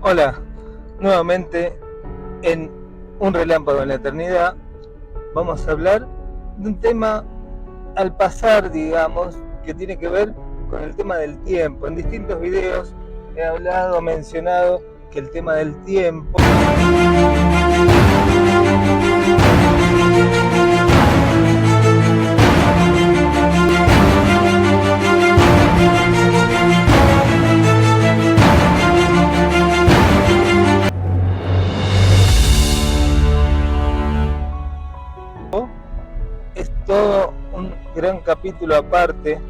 Hola, nuevamente en Un Relámpago en la Eternidad vamos a hablar de un tema al pasar, digamos, que tiene que ver con el tema del tiempo. En distintos videos he hablado, mencionado que el tema del tiempo es todo un gran capítulo aparte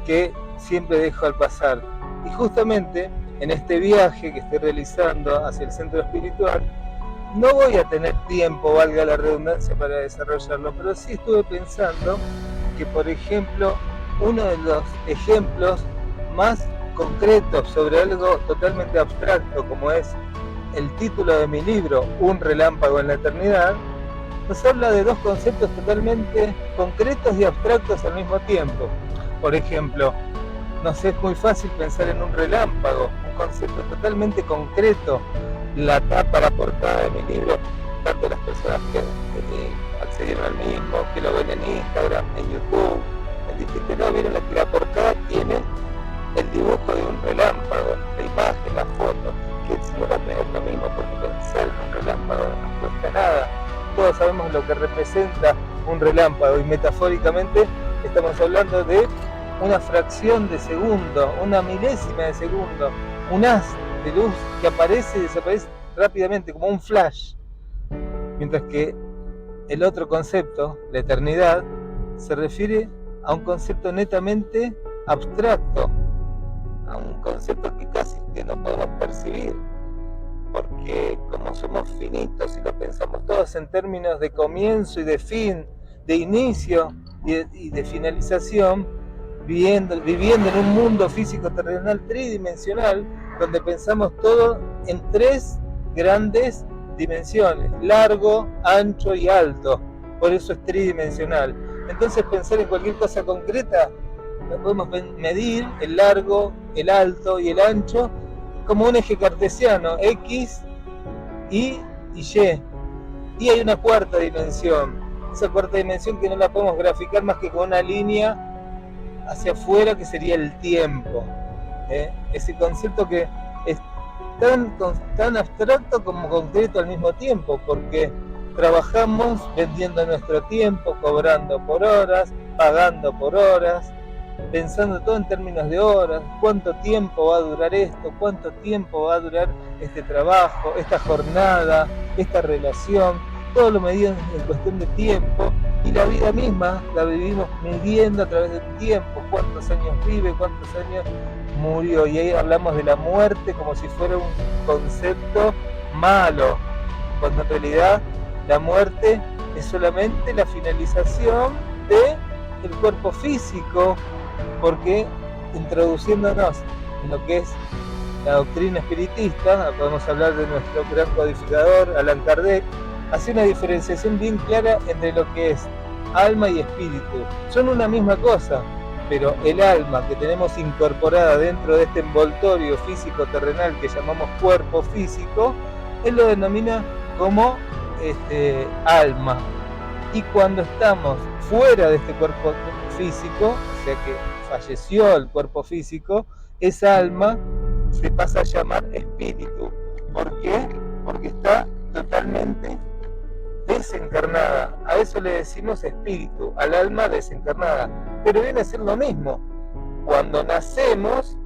que siempre dejo al pasar. Y justamente en este viaje que estoy realizando hacia el centro espiritual, no voy a tener tiempo, valga la redundancia, para desarrollarlo, pero sí estuve pensando que, por ejemplo, uno de los ejemplos más concretos sobre algo totalmente abstracto, como es el título de mi libro, Un Relámpago en la Eternidad, nos habla de dos conceptos totalmente concretos y abstractos al mismo tiempo. Por ejemplo, nos es muy fácil pensar en un relámpago, un concepto totalmente concreto. La tapa, la portada de mi libro, tanto las personas que accedieron al mismo, que lo ven en Instagram, en YouTube, en distintos lados, vieron que la portada tiene el dibujo de un relámpago, la imagen, la foto, que no va a tener lo mismo porque pensar en un relámpago no nos cuesta nada. Todos sabemos lo que representa un relámpago y metafóricamente estamos hablando de una fracción de segundo, una milésima de segundo, un haz de luz que aparece y desaparece rápidamente como un flash, mientras que el otro concepto, la eternidad, se refiere a un concepto netamente abstracto, a un concepto que casi que no podemos percibir, porque como somos finitos y lo pensamos todos en términos de comienzo y de fin, de inicio y de finalización, viviendo en un mundo físico terrenal tridimensional, donde pensamos todo en tres grandes dimensiones: largo, ancho y alto. Por eso es tridimensional. Entonces pensar en cualquier cosa concreta, lo podemos medir el largo, el alto y el ancho como un eje cartesiano, X, Y y Y. Y hay una cuarta dimensión, esa cuarta dimensión que no la podemos graficar más que con una línea hacia afuera, que sería el tiempo. Ese concepto que es tan abstracto como concreto al mismo tiempo, porque trabajamos vendiendo nuestro tiempo, cobrando por horas, pagando por horas, pensando todo en términos de horas: cuánto tiempo va a durar esto, cuánto tiempo va a durar este trabajo, esta jornada, esta relación. Todo lo medimos en cuestión de tiempo, y la vida misma la vivimos midiendo a través del tiempo: cuántos años vive, cuántos años murió. Y ahí hablamos de la muerte como si fuera un concepto malo, cuando en realidad la muerte es solamente la finalización del cuerpo físico, porque introduciéndonos en lo que es la doctrina espiritista, podemos hablar de nuestro gran codificador Allan Kardec, hace una diferenciación bien clara entre lo que es alma y espíritu. Son una misma cosa, pero el alma que tenemos incorporada dentro de este envoltorio físico terrenal que llamamos cuerpo físico, él lo denomina como alma. Y cuando estamos fuera de este cuerpo físico, o sea que falleció el cuerpo físico, esa alma se pasa a llamar espíritu. ¿Por qué? Porque está totalmente desencarnada. A eso le decimos espíritu, al alma desencarnada. Pero viene a ser lo mismo. Cuando nacemos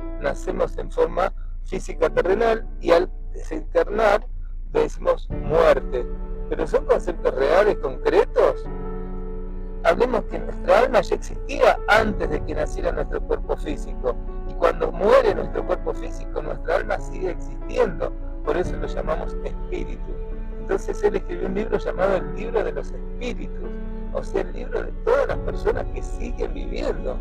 en forma física terrenal, y al desencarnar le decimos muerte. Pero son conceptos reales, concretos. Hablemos que nuestra alma ya existía antes de que naciera nuestro cuerpo físico, y cuando muere nuestro cuerpo físico, nuestra alma sigue existiendo. Por eso lo llamamos espíritu. Entonces él escribió un libro llamado El Libro de los Espíritus, o sea, el libro de todas las personas que siguen viviendo.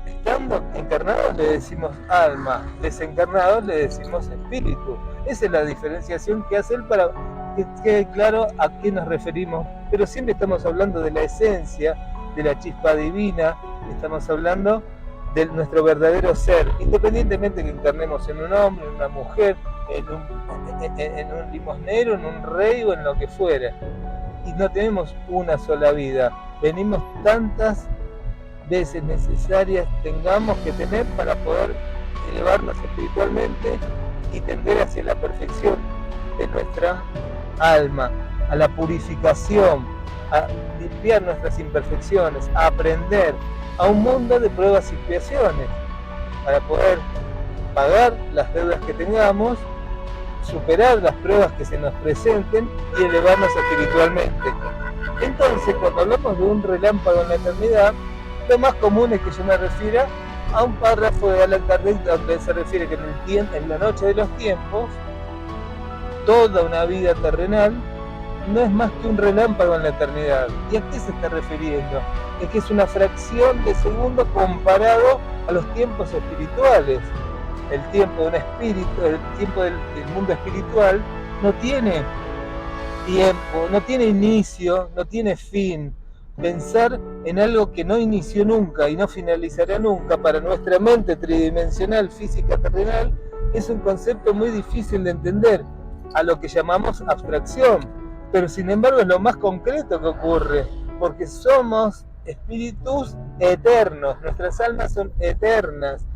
Estando encarnados le decimos alma, desencarnados le decimos espíritu. Esa es la diferenciación que hace él para que quede claro a qué nos referimos. Pero siempre estamos hablando de la esencia, de la chispa divina, estamos hablando de nuestro verdadero ser, independientemente que encarnemos en un hombre, en una mujer, en un limosnero, en un rey o en lo que fuera. Y no tenemos una sola vida, venimos tantas veces necesarias tengamos que tener para poder elevarnos espiritualmente y tender hacia la perfección de nuestra alma, a la purificación, a limpiar nuestras imperfecciones, a aprender a un mundo de pruebas y expiaciones para poder pagar las deudas que tengamos, superar las pruebas que se nos presenten y elevarnos espiritualmente. Entonces, cuando hablamos de un relámpago en la eternidad, lo más común es que yo me refiera a un párrafo de Allan Kardec donde se refiere que en la noche de los tiempos, toda una vida terrenal no es más que un relámpago en la eternidad. ¿Y a qué se está refiriendo? Es que es una fracción de segundo comparado a los tiempos espirituales. El tiempo de un espíritu, el tiempo del mundo espiritual no tiene tiempo, no tiene inicio, no tiene fin. Pensar en algo que no inició nunca y no finalizará nunca para nuestra mente tridimensional, física, terrenal, es un concepto muy difícil de entender, a lo que llamamos abstracción, pero sin embargo es lo más concreto que ocurre, porque somos espíritus eternos, nuestras almas son eternas,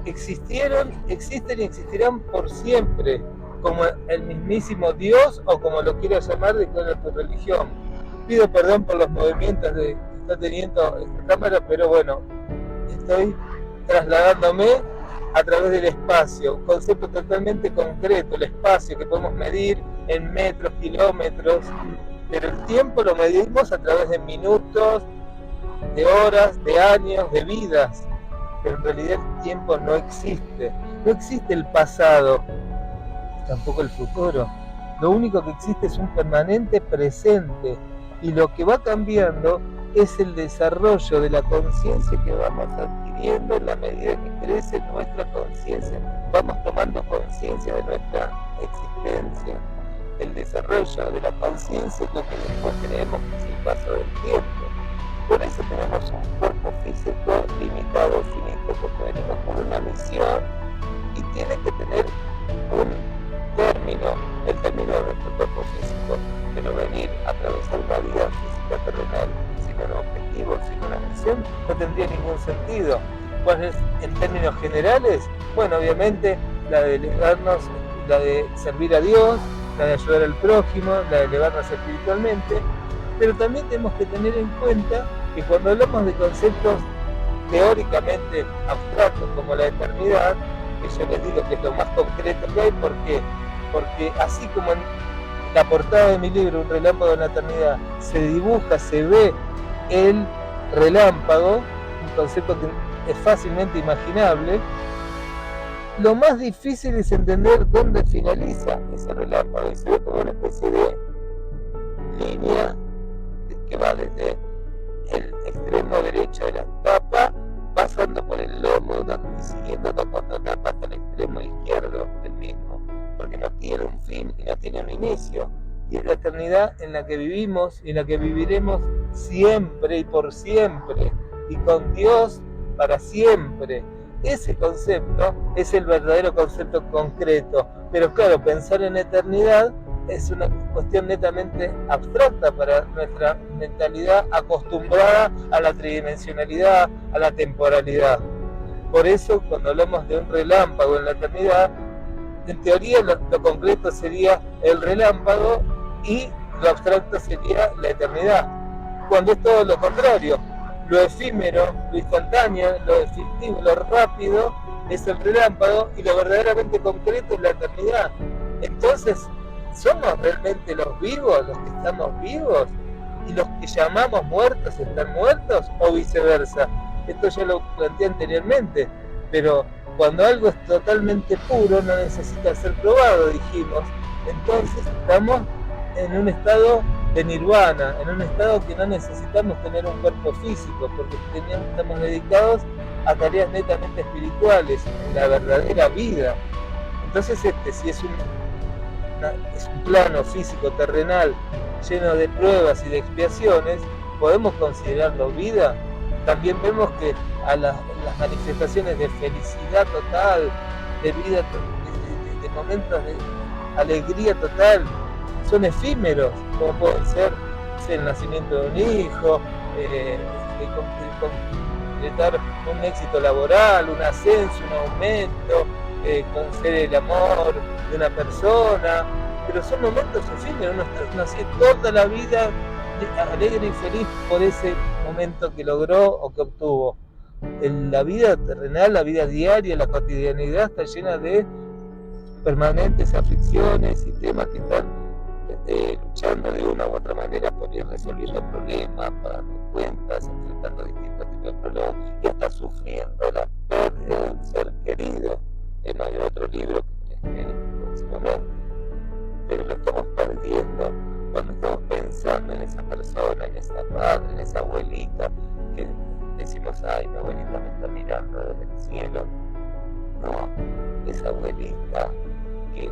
existieron, existen y existirán por siempre, como el mismísimo Dios o como lo quieras llamar de toda tu religión. Pido perdón por los movimientos que está teniendo esta cámara, pero bueno, estoy trasladándome a través del espacio, un concepto totalmente concreto, el espacio que podemos medir en metros, kilómetros, pero el tiempo lo medimos a través de minutos, de horas, de años, de vidas, pero en realidad el tiempo no existe el pasado, tampoco el futuro, lo único que existe es un permanente presente, y lo que va cambiando es el desarrollo de la conciencia que vamos adquiriendo en la medida que crece nuestra conciencia, vamos tomando conciencia de nuestra existencia. El desarrollo de la conciencia es lo que después tenemos con el paso del tiempo. Por eso tenemos un cuerpo físico limitado, finito, porque venimos por una misión y tiene que tener un término, el término de nuestro cuerpo físico, pero venir a atravesar la vida física terrenal sin un objetivo, sin una misión, no tendría ningún sentido. ¿Cuál es en términos generales? Bueno, obviamente la de elevarnos, la de servir a Dios, la de ayudar al prójimo, la de elevarnos espiritualmente, pero también tenemos que tener en cuenta que cuando hablamos de conceptos teóricamente abstractos como la eternidad, que yo les digo que es lo más concreto que hay, ¿por qué? Porque así como en la portada de mi libro, Un relámpago en la eternidad, se dibuja, se ve el relámpago, un concepto que es fácilmente imaginable, lo más difícil es entender dónde finaliza ese relámpago, y se ve como una especie de línea que va desde el extremo derecho de la tapa, pasando por el lomo y siguiendo tocando tapa hasta el extremo izquierdo del mismo, porque no tiene un fin y no tiene un inicio, y es la eternidad en la que vivimos y en la que viviremos siempre y por siempre, y con Dios para siempre. Ese concepto es el verdadero concepto concreto, pero claro, pensar en eternidad es una cuestión netamente abstracta para nuestra mentalidad acostumbrada a la tridimensionalidad, a la temporalidad. Por eso, cuando hablamos de un relámpago en la eternidad, en teoría lo concreto sería el relámpago y lo abstracto sería la eternidad, cuando es todo lo contrario. Lo efímero, lo instantáneo, lo efectivo, lo rápido es el relámpago y lo verdaderamente concreto es la eternidad. Entonces, ¿somos realmente los vivos, los que estamos vivos? ¿Y los que llamamos muertos están muertos? ¿O viceversa? Esto ya lo planteé anteriormente, pero cuando algo es totalmente puro no necesita ser probado, dijimos. Entonces estamos en un estado de nirvana, en un estado que no necesitamos tener un cuerpo físico, porque estamos dedicados a tareas netamente espirituales, en la verdadera vida. Entonces si es un plano físico terrenal lleno de pruebas y de expiaciones, ¿podemos considerarlo vida? También vemos que a las manifestaciones de felicidad total, de vida, de momentos de alegría total, son efímeros, como pueden ser el nacimiento de un hijo, concretar un éxito laboral, un ascenso, un aumento, conocer el amor de una persona, pero son momentos efímeros, no están así toda la vida alegre y feliz por ese momento que logró o que obtuvo. La vida terrenal, la vida diaria, la cotidianidad está llena de permanentes aflicciones y temas que están luchando de una u otra manera por ir resolviendo problemas, pagando cuentas, enfrentando distintos tipos de problemas y hasta sufriendo la pérdida de un ser querido. No hay otro libro que próximamente, pero lo estamos perdiendo cuando estamos pensando en esa persona, en esa madre, en esa abuelita, que decimos, ay, mi abuelita me está mirando desde el cielo. No, esa abuelita que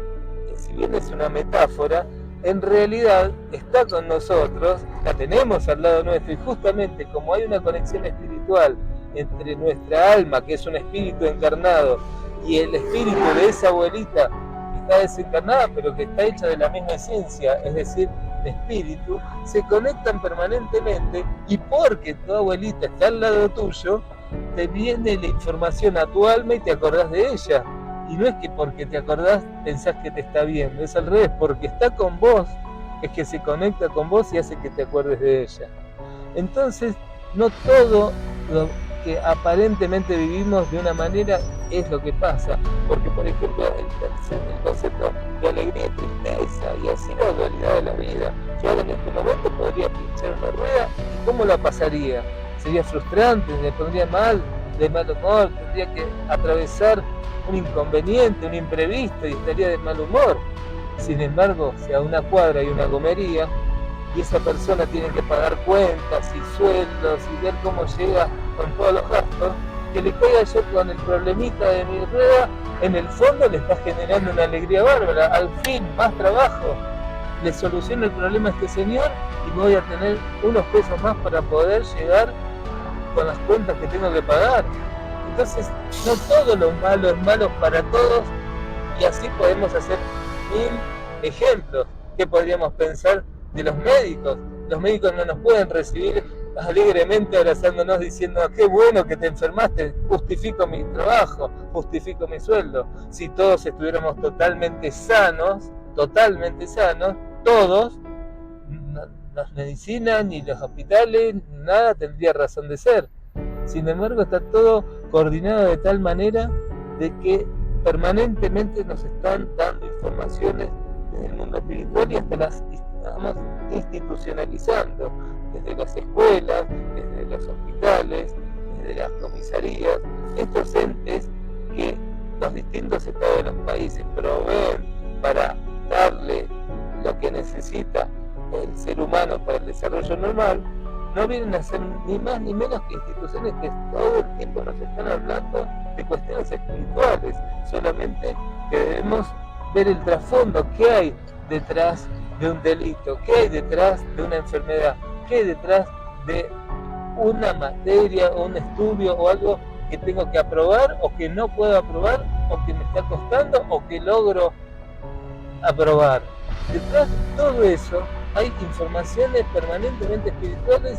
si bien es una metáfora, en realidad está con nosotros, la tenemos al lado nuestro, y justamente como hay una conexión espiritual entre nuestra alma, que es un espíritu encarnado, y el espíritu de esa abuelita que está desencarnada, pero que está hecha de la misma esencia, es decir, de espíritu, se conectan permanentemente, y porque tu abuelita está al lado tuyo, te viene la información a tu alma y te acordás de ella. Y no es que porque te acordás pensás que te está viendo, es al revés, porque está con vos, es que se conecta con vos y hace que te acuerdes de ella. Entonces, no todo lo que aparentemente vivimos de una manera es lo que pasa, porque por ejemplo el concepto de alegría y tristeza y así la dualidad de la vida, yo ahora en este momento podría pinchar una rueda y ¿cómo la pasaría? Sería frustrante, me pondría mal, de mal humor, tendría que atravesar un inconveniente, un imprevisto y estaría de mal humor. Sin embargo, si a una cuadra hay una gomería y esa persona tiene que pagar cuentas y sueldos y ver cómo llega con todos los gastos, que le caiga yo con el problemita de mi rueda, en el fondo le está generando una alegría bárbara. Al fin, más trabajo, le soluciono el problema a este señor y voy a tener unos pesos más para poder llegar con las cuentas que tengo que pagar. Entonces, no todo lo malo es malo para todos, y así podemos hacer 1000 ejemplos. ¿Qué podríamos pensar de los médicos? Los médicos no nos pueden recibir alegremente abrazándonos diciendo qué bueno que te enfermaste, justifico mi trabajo, justifico mi sueldo. Si todos estuviéramos totalmente sanos, todos, las medicinas ni los hospitales, nada tendría razón de ser. Sin embargo, está todo coordinado de tal manera de que permanentemente nos están dando informaciones desde el mundo espiritual y hasta las estamos institucionalizando, desde las escuelas, desde los hospitales, desde las comisarías, estos entes que los distintos estados de los países proveen para darle lo que necesita el ser humano para el desarrollo normal, no vienen a ser ni más ni menos que instituciones que todo el tiempo nos están hablando de cuestiones espirituales, solamente que debemos ver el trasfondo, qué hay detrás de un delito, qué hay detrás de una enfermedad, qué hay detrás de una materia o un estudio o algo que tengo que aprobar o que no puedo aprobar o que me está costando o que logro aprobar. Detrás de todo eso hay informaciones permanentemente espirituales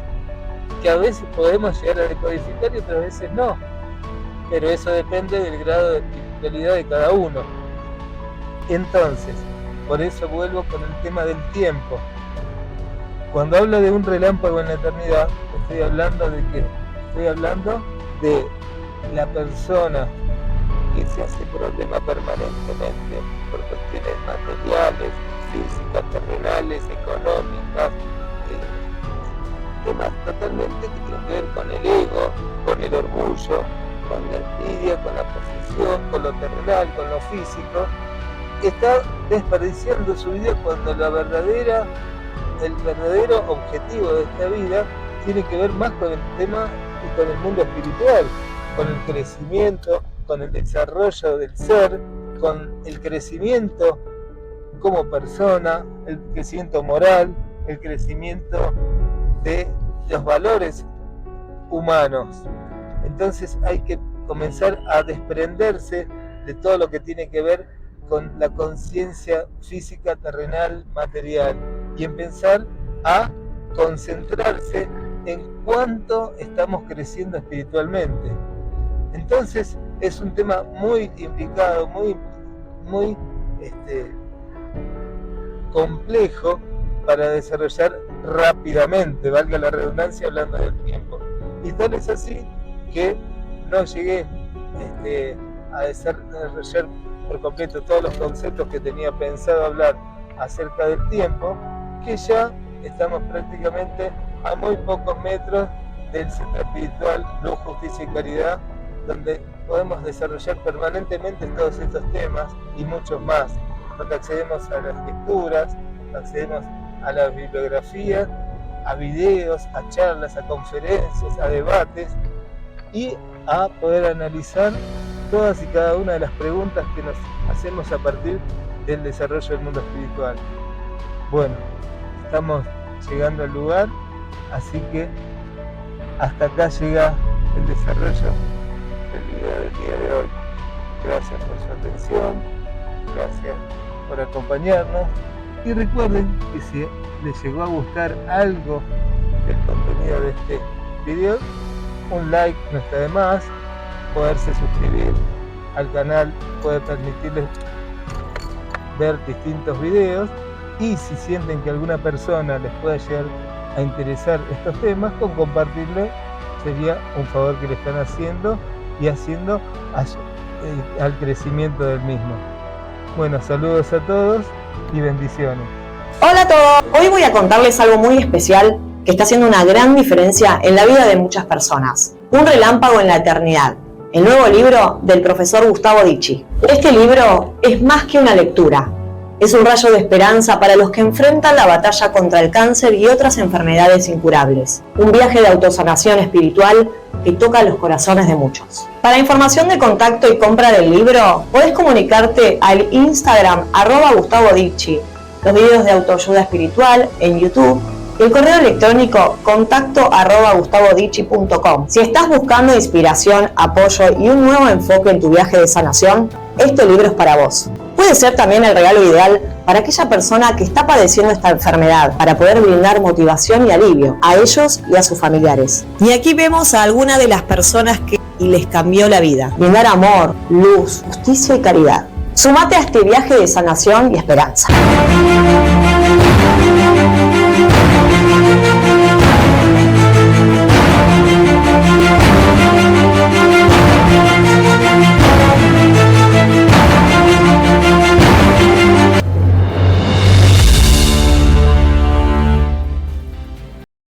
que a veces podemos llegar a decodificar y otras veces no, pero eso depende del grado de espiritualidad de cada uno. Entonces, por eso vuelvo con el tema del tiempo. Cuando hablo de un relámpago en la eternidad, estoy hablando de la persona que se hace problema permanentemente por cuestiones materiales, físicas, terrenales, económicas, temas totalmente que tienen que ver con el ego, con el orgullo, con la envidia, con la posición, con lo terrenal, con lo físico, está desperdiciando su vida cuando el verdadero objetivo de esta vida tiene que ver más con el tema y con el mundo espiritual, con el crecimiento, con el desarrollo del ser, con el crecimiento como persona, el crecimiento moral, el crecimiento de los valores humanos. Entonces hay que comenzar a desprenderse de todo lo que tiene que ver con la conciencia física, terrenal, material, y empezar a concentrarse en cuánto estamos creciendo espiritualmente. Entonces es un tema muy implicado, muy complejo para desarrollar rápidamente, valga la redundancia, hablando del tiempo. Y tal es así que no llegué a desarrollar por completo todos los conceptos que tenía pensado hablar acerca del tiempo, que ya estamos prácticamente a muy pocos metros del Centro Espiritual Luz, Justicia y Caridad, donde podemos desarrollar permanentemente todos estos temas y muchos más, donde accedemos a las lecturas, accedemos a la bibliografía, a videos, a charlas, a conferencias, a debates, y a poder analizar todas y cada una de las preguntas que nos hacemos a partir del desarrollo del mundo espiritual. Bueno, estamos llegando al lugar, así que hasta acá llega el desarrollo del video del día de hoy. Gracias por su atención, gracias por acompañarnos, y recuerden que si les llegó a gustar algo del contenido de este video, un like no está de más, poderse suscribir al canal puede permitirles ver distintos videos, y si sienten que alguna persona les pueda llegar a interesar estos temas, con compartirlo sería un favor que le están haciendo y haciendo al crecimiento del mismo. Bueno, saludos a todos y bendiciones. Hola a todos, hoy voy a contarles algo muy especial que está haciendo una gran diferencia en la vida de muchas personas. Un relámpago en la eternidad, el nuevo libro del profesor Gustavo Dicci. Este libro es más que una lectura, es un rayo de esperanza para los que enfrentan la batalla contra el cáncer y otras enfermedades incurables. Un viaje de autosanación espiritual que toca los corazones de muchos. Para información de contacto y compra del libro, podés comunicarte al Instagram @GustavoDicci, los videos de autoayuda espiritual en YouTube, y el correo electrónico contacto@gustavodicci.com. Si estás buscando inspiración, apoyo y un nuevo enfoque en tu viaje de sanación, este libro es para vos. Puede ser también el regalo ideal para aquella persona que está padeciendo esta enfermedad, para poder brindar motivación y alivio a ellos y a sus familiares. Y aquí vemos a algunas de las personas que les cambió la vida. Brindar amor, luz, justicia y caridad. Sumate a este viaje de sanación y esperanza.